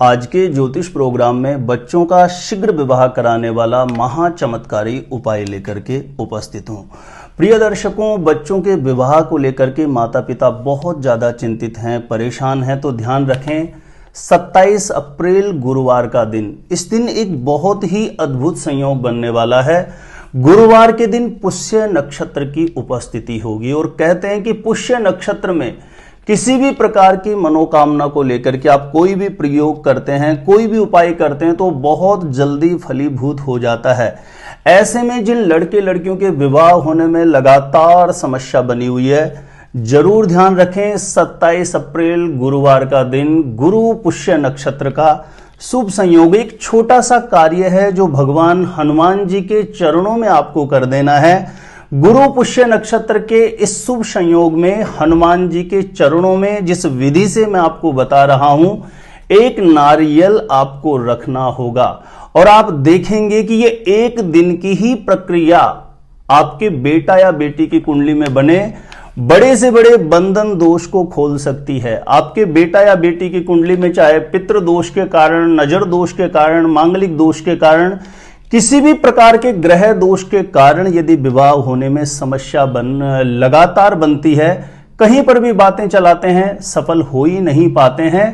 आज के ज्योतिष प्रोग्राम में बच्चों का शीघ्र विवाह कराने वाला महाचमत्कारी उपाय लेकर के उपस्थित हूं। प्रिय दर्शकों, बच्चों के विवाह को लेकर के माता पिता बहुत ज़्यादा चिंतित हैं, परेशान हैं, तो ध्यान रखें 27 अप्रैल गुरुवार का दिन, इस दिन एक बहुत ही अद्भुत संयोग बनने वाला है। गुरुवार के दिन पुष्य नक्षत्र की उपस्थिति होगी और कहते हैं कि पुष्य नक्षत्र में किसी भी प्रकार की मनोकामना को लेकर के आप कोई भी प्रयोग करते हैं, कोई भी उपाय करते हैं तो बहुत जल्दी फलीभूत हो जाता है। ऐसे में जिन लड़के लड़कियों के विवाह होने में लगातार समस्या बनी हुई है, जरूर ध्यान रखें 27 अप्रैल गुरुवार का दिन, गुरु पुष्य नक्षत्र का शुभ संयोग, एक छोटा सा कार्य है जो भगवान हनुमान जी के चरणों में आपको कर देना है। गुरु पुष्य नक्षत्र के इस शुभ संयोग में हनुमान जी के चरणों में जिस विधि से मैं आपको बता रहा हूं, एक नारियल आपको रखना होगा और आप देखेंगे कि ये एक दिन की ही प्रक्रिया आपके बेटा या बेटी की कुंडली में बने बड़े से बड़े बंधन दोष को खोल सकती है। आपके बेटा या बेटी की कुंडली में चाहे पितृ दोष के कारण, नजर दोष के कारण, मांगलिक दोष के कारण, किसी भी प्रकार के ग्रह दोष के कारण यदि विवाह होने में समस्या लगातार बनती है, कहीं पर भी बातें चलाते हैं, सफल हो ही नहीं पाते हैं,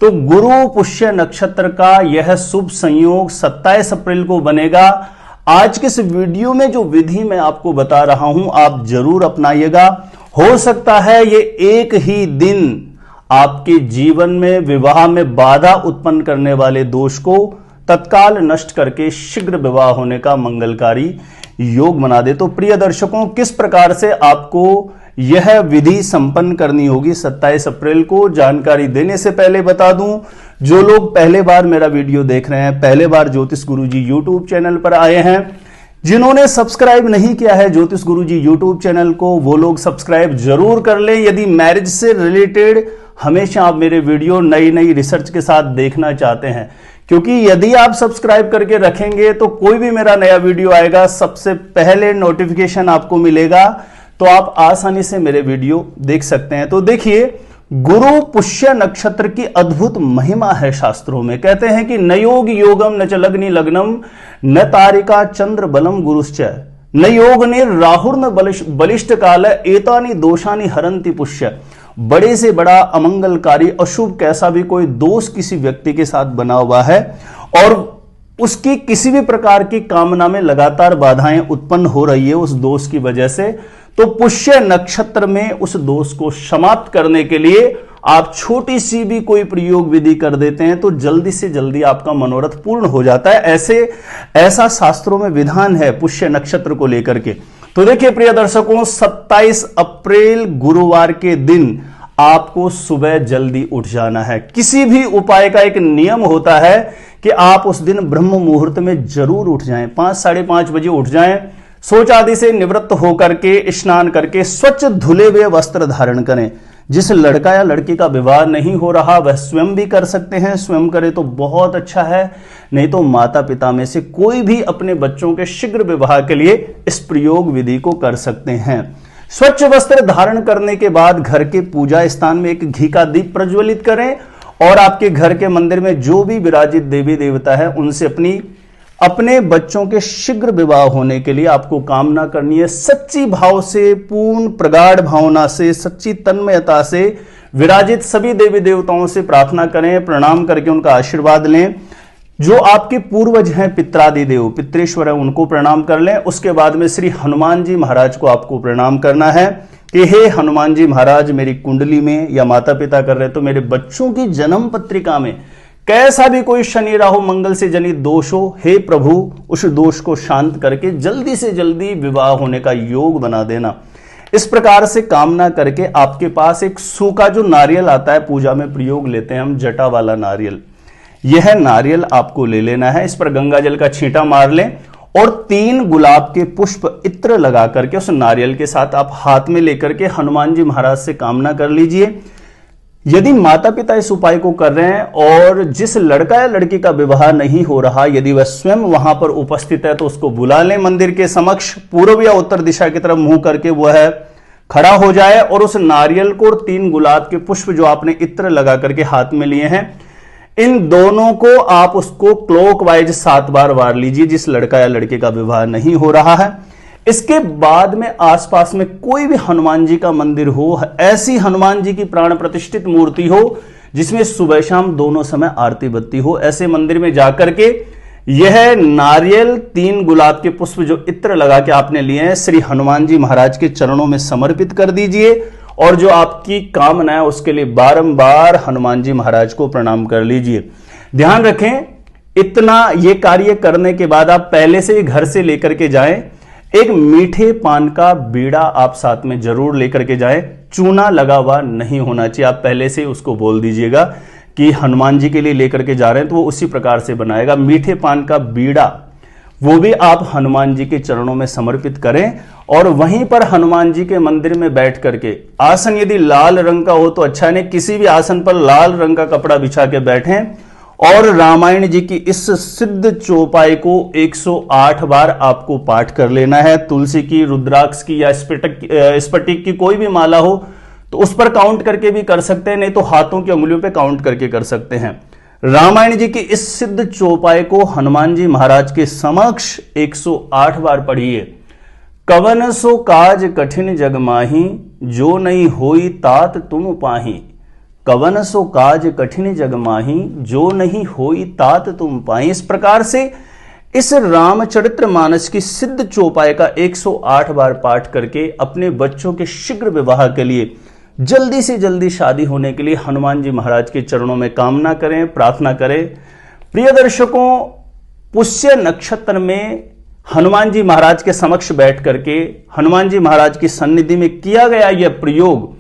तो गुरु पुष्य नक्षत्र का यह शुभ संयोग 27 अप्रैल को बनेगा। आज के इस वीडियो में जो विधि मैं आपको बता रहा हूं, आप जरूर अपनाइएगा। हो सकता है ये एक ही दिन आपके जीवन में विवाह में बाधा उत्पन्न करने वाले दोष को तत्काल नष्ट करके शीघ्र विवाह होने का मंगलकारी योग बना दे। तो प्रिय दर्शकों, किस प्रकार से आपको यह विधि संपन्न करनी होगी 27 अप्रैल को, जानकारी देने से पहले बता दूं, जो लोग पहले बार मेरा वीडियो देख रहे हैं, पहले बार ज्योतिष गुरुजी यूट्यूब चैनल पर आए हैं, जिन्होंने सब्सक्राइब नहीं किया है ज्योतिष गुरुजी यूट्यूब चैनल को, वो लोग सब्सक्राइब जरूर कर लें। यदि मैरिज से रिलेटेड हमेशा आप मेरे वीडियो नई नई रिसर्च के साथ देखना चाहते हैं, क्योंकि यदि आप सब्सक्राइब करके रखेंगे तो कोई भी मेरा नया वीडियो आएगा सबसे पहले नोटिफिकेशन आपको मिलेगा, तो आप आसानी से मेरे वीडियो देख सकते हैं। तो देखिए, गुरु पुष्य नक्षत्र की अद्भुत महिमा है। शास्त्रों में कहते हैं कि न योग योगम न च लग्नि लग्नम न तारिका चंद्र बलम गुरुश्च न योग ने राहुर न बलिष्ठ काल एतानि दोषानि हरंति पुष्य। बड़े से बड़ा अमंगलकारी अशुभ कैसा भी कोई दोष किसी व्यक्ति के साथ बना हुआ है और उसकी किसी भी प्रकार की कामना में लगातार बाधाएं उत्पन्न हो रही है उस दोष की वजह से, तो पुष्य नक्षत्र में उस दोष को समाप्त करने के लिए आप छोटी सी भी कोई प्रयोग विधि कर देते हैं तो जल्दी से जल्दी आपका मनोरथ पूर्ण हो जाता है। ऐसा शास्त्रों में विधान है पुष्य नक्षत्र को लेकर के। तो देखिए प्रिय दर्शकों, 27 अप्रैल गुरुवार के दिन आपको सुबह जल्दी उठ जाना है। किसी भी उपाय का एक नियम होता है कि आप उस दिन ब्रह्म मुहूर्त में जरूर उठ जाएं, 5 साढ़े 5 बजे उठ जाएं, शौच आदि से निवृत्त होकर के स्नान करके स्वच्छ धुले हुए वस्त्र धारण करें। जिस लड़का या लड़की का विवाह नहीं हो रहा वह स्वयं भी कर सकते हैं, स्वयं करें तो बहुत अच्छा है, नहीं तो माता पिता में से कोई भी अपने बच्चों के शीघ्र विवाह के लिए इस प्रयोग विधि को कर सकते हैं। स्वच्छ वस्त्र धारण करने के बाद घर के पूजा स्थान में एक घी का दीप प्रज्वलित करें और आपके घर के मंदिर में जो भी विराजित देवी देवता है उनसे अपने बच्चों के शीघ्र विवाह होने के लिए आपको कामना करनी है। सच्ची भाव से, पूर्ण प्रगाढ़ भावना से, सच्ची तन्मयता से विराजित सभी देवी देवताओं से प्रार्थना करें, प्रणाम करके उनका आशीर्वाद लें। जो आपके पूर्वज हैं, पितरादि देव, पितृेश्वर है, उनको प्रणाम कर लें। उसके बाद में श्री हनुमान जी महाराज को आपको प्रणाम करना है कि हे हनुमान जी महाराज, मेरी कुंडली में या माता पिता कर रहे तो मेरे बच्चों की जन्म पत्रिका में कैसा भी कोई शनि राहु मंगल से जनित दोष हो, हे प्रभु उस दोष को शांत करके जल्दी से जल्दी विवाह होने का योग बना देना। इस प्रकार से कामना करके आपके पास एक सूखा जो नारियल आता है, पूजा में प्रयोग लेते हैं हम, जटा वाला नारियल, यह नारियल आपको ले लेना है। इस पर गंगा जल का छींटा मार लें और 3 गुलाब के पुष्प इत्र लगा करके उस नारियल के साथ आप हाथ में लेकर के हनुमान जी महाराज से कामना कर लीजिए। यदि माता पिता इस उपाय को कर रहे हैं और जिस लड़का या लड़की का विवाह नहीं हो रहा, यदि वह स्वयं वहां पर उपस्थित है तो उसको बुला लें मंदिर के समक्ष, पूर्व या उत्तर दिशा की तरफ मुंह करके वह खड़ा हो जाए और उस नारियल को और 3 गुलाब के पुष्प जो आपने इत्र लगा करके हाथ में लिए हैं, इन दोनों को आप उसको क्लॉकवाइज 7 बार वार लीजिए, जिस लड़का या लड़के का विवाह नहीं हो रहा है। इसके बाद में आसपास में कोई भी हनुमान जी का मंदिर हो, ऐसी हनुमान जी की प्राण प्रतिष्ठित मूर्ति हो जिसमें सुबह शाम दोनों समय आरती बत्ती हो, ऐसे मंदिर में जाकर के यह नारियल 3 गुलाब के पुष्प जो इत्र लगा के आपने लिए हैं, श्री हनुमान जी महाराज के चरणों में समर्पित कर दीजिए और जो आपकी कामना है उसके लिए बारंबार हनुमान जी महाराज को प्रणाम कर लीजिए। ध्यान रखें, इतना ये कार्य करने के बाद आप पहले से ही घर से लेकर के जाएं, एक मीठे पान का बीड़ा आप साथ में जरूर लेकर के जाएं। चूना लगा हुआ नहीं होना चाहिए। आप पहले से उसको बोल दीजिएगा कि हनुमान जी के लिए लेकर के जा रहे हैं, तो वो उसी प्रकार से बनाएगा। मीठे पान का बीड़ा वो भी आप हनुमान जी के चरणों में समर्पित करें और वहीं पर हनुमान जी के मंदिर में बैठ करके, आसन यदि लाल रंग का हो तो अच्छा, नहीं किसी भी आसन पर लाल रंग का कपड़ा बिछा के बैठें और रामायण जी की इस सिद्ध चौपाई को 108 बार आपको पाठ कर लेना है। तुलसी की, रुद्राक्ष की या स्फटिक की कोई भी माला हो तो उस पर काउंट करके भी कर सकते हैं, नहीं तो हाथों की उंगलियों पे काउंट करके कर सकते हैं। रामायण जी की इस सिद्ध चौपाई को हनुमान जी महाराज के समक्ष 108 बार पढ़िए। कवन सो काज कठिन जग माही, जो नहीं होई तात तुम पाही। कवन सो काज कठिन जग माही, जो नहीं होई तात तुम पाई। इस प्रकार से इस रामचरित्र मानस की सिद्ध चौपाई का 108 बार पाठ करके अपने बच्चों के शीघ्र विवाह के लिए, जल्दी से जल्दी शादी होने के लिए हनुमान जी महाराज के चरणों में कामना करें, प्रार्थना करें। प्रिय दर्शकों, पुष्य नक्षत्र में हनुमान जी महाराज के समक्ष बैठ करके हनुमान जी महाराज की सन्निधि में किया गया यह प्रयोग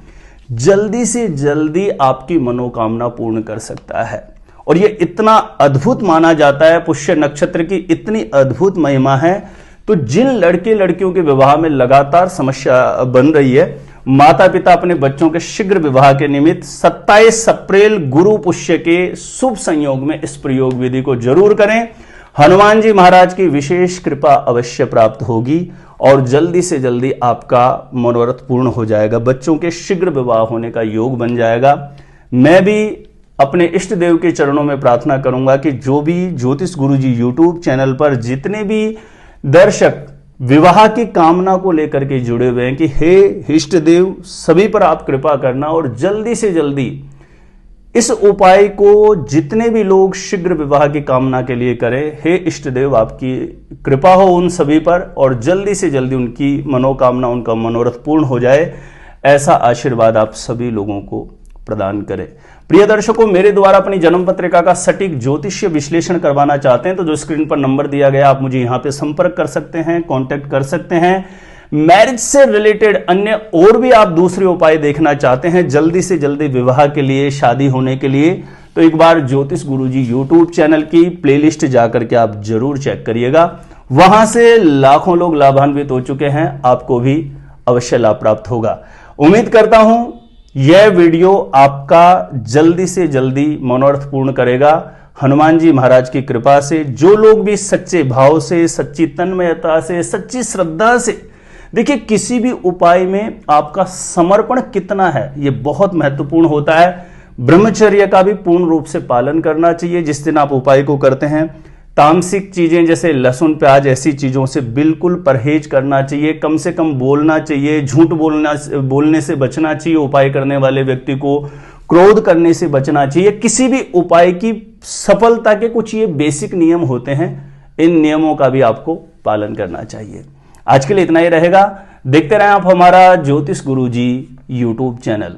जल्दी से जल्दी आपकी मनोकामना पूर्ण कर सकता है और यह इतना अद्भुत माना जाता है। पुष्य नक्षत्र की इतनी अद्भुत महिमा है, तो जिन लड़के लड़कियों के विवाह में लगातार समस्या बन रही है, माता पिता अपने बच्चों के शीघ्र विवाह के निमित्त 27 अप्रैल गुरु पुष्य के शुभ संयोग में इस प्रयोग विधि को जरूर करें। हनुमान जी महाराज की विशेष कृपा अवश्य प्राप्त होगी और जल्दी से जल्दी आपका मनोरथ पूर्ण हो जाएगा। बच्चों के शीघ्र विवाह होने का योग बन जाएगा। मैं भी अपने इष्ट देव के चरणों में प्रार्थना करूंगा कि जो भी ज्योतिष गुरुजी यूट्यूब चैनल पर जितने भी दर्शक विवाह की कामना को लेकर के जुड़े हुए हैं, कि हे इष्ट देव सभी पर आप कृपा करना और जल्दी से जल्दी इस उपाय को जितने भी लोग शीघ्र विवाह की कामना के लिए करें। हे इष्ट देव आपकी कृपा हो उन सभी पर और जल्दी से जल्दी उनकी मनोकामना, उनका मनोरथ पूर्ण हो जाए, ऐसा आशीर्वाद आप सभी लोगों को प्रदान करें। प्रिय दर्शकों, मेरे द्वारा अपनी जन्म पत्रिका का सटीक ज्योतिषीय विश्लेषण करवाना चाहते हैं तो जो स्क्रीन पर नंबर दिया गया आप मुझे यहां पे संपर्क कर सकते हैं, कांटेक्ट कर सकते हैं। मैरिज से रिलेटेड अन्य और भी आप दूसरे उपाय देखना चाहते हैं जल्दी से जल्दी विवाह के लिए, शादी होने के लिए, तो एक बार ज्योतिष गुरुजी यूट्यूब चैनल की प्लेलिस्ट जाकर के आप जरूर चेक करिएगा। वहां से लाखों लोग लाभान्वित हो चुके हैं, आपको भी अवश्य लाभ प्राप्त होगा। उम्मीद करता हूं यह वीडियो आपका जल्दी से जल्दी मनोरथ पूर्ण करेगा। हनुमान जी महाराज की कृपा से जो लोग भी सच्चे भाव से, सच्ची तन्मयता से, सच्ची श्रद्धा से, देखिए किसी भी उपाय में आपका समर्पण कितना है यह बहुत महत्वपूर्ण होता है। ब्रह्मचर्य का भी पूर्ण रूप से पालन करना चाहिए जिस दिन आप उपाय को करते हैं। तामसिक चीजें जैसे लहसुन प्याज ऐसी चीजों से बिल्कुल परहेज करना चाहिए। कम से कम बोलना चाहिए, झूठ बोलने से बचना चाहिए। उपाय करने वाले व्यक्ति को क्रोध करने से बचना चाहिए। किसी भी उपाय की सफलता के कुछ ये बेसिक नियम होते हैं, इन नियमों का भी आपको पालन करना चाहिए। आज के लिए इतना ही रहेगा। देखते रहें आप हमारा ज्योतिष गुरुजी यूट्यूब चैनल।